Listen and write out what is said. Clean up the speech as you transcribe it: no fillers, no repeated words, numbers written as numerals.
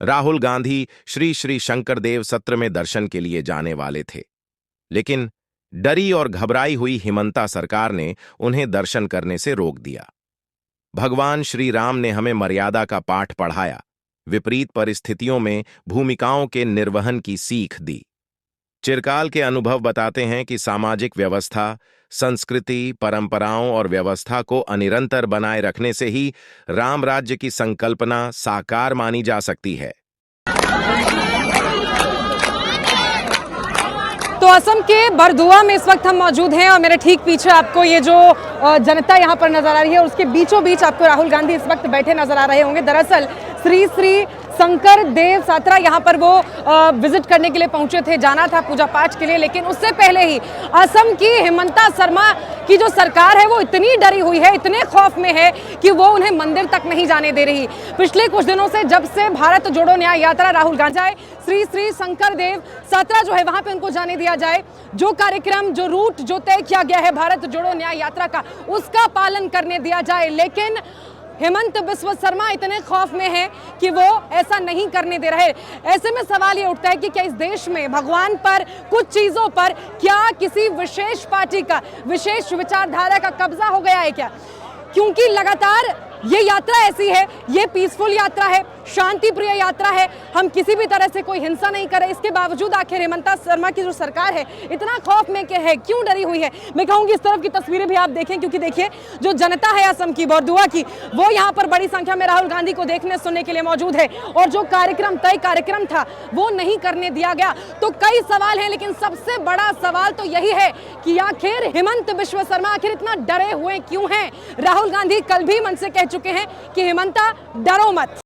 राहुल गांधी श्री श्री शंकरदेव सत्र में दर्शन के लिए जाने वाले थे, लेकिन डरी और घबराई हुई हिमंता सरकार ने उन्हें दर्शन करने से रोक दिया। भगवान श्री राम ने हमें मर्यादा का पाठ पढ़ाया, विपरीत परिस्थितियों में भूमिकाओं के निर्वहन की सीख दी। चिरकाल के अनुभव बताते हैं कि सामाजिक व्यवस्था, संस्कृति, परंपराओं और व्यवस्था को अनिरंतर बनाए रखने से ही राम राज्य की संकल्पना साकार मानी जा सकती है। तो असम के बरदुआ में इस वक्त हम मौजूद हैं और मेरे ठीक पीछे आपको ये जो जनता यहाँ पर नजर आ रही है और उसके बीचों बीच आपको राहुल गांधी इस वक्त बैठे नजर आ रहे होंगे। दरअसल श्री श्री शंकर देव सत्रा यहाँ पर वो विजिट करने के लिए पहुंचे थे, जाना था पूजा पाठ के लिए, लेकिन उससे पहले ही असम की हिमंता शर्मा की जो सरकार है वो इतनी डरी हुई है, इतने खौफ में है कि वो उन्हें मंदिर तक नहीं जाने दे रही। पिछले कुछ दिनों से जब से भारत जोड़ो न्याय यात्रा राहुल गांधी जाए, श्री श्री शंकर देव सत्रा जो है वहां पे उनको जाने दिया जाए, जो कार्यक्रम जो रूट जो तय किया गया है भारत जोड़ो न्याय यात्रा का उसका पालन करने दिया जाए, लेकिन हेमंत बिस्वा शर्मा इतने खौफ में है कि वो ऐसा नहीं करने दे रहे। ऐसे में सवाल ये उठता है कि क्या इस देश में भगवान पर, कुछ चीजों पर क्या किसी विशेष पार्टी का, विशेष विचारधारा का कब्जा हो गया है क्या? क्योंकि लगातार ये यात्रा ऐसी है, ये पीसफुल यात्रा है, शांति प्रिय यात्रा है, हम किसी भी तरह से कोई हिंसा नहीं कर रहे। इसके बावजूद आखिर हेमंता शर्मा की जो सरकार है इतना खौफ में है, क्यों डरी हुई है? मैं कहूंगी इस तरफ की तस्वीरें भी आप देखें, क्योंकि देखिए जो जनता है असम की, बरदुआ की, वो यहाँ पर बड़ी संख्या में राहुल गांधी को देखने सुनने के लिए मौजूद है और जो तय कार्यक्रम था वो नहीं करने दिया गया। तो कई सवाल हैं, लेकिन सबसे बड़ा सवाल तो यही है कि आखिर हेमंत बिस्वा शर्मा आखिर इतना डरे हुए क्यों हैं? राहुल गांधी कल भी मन से कह चुके हैं कि हेमंता डरो मत।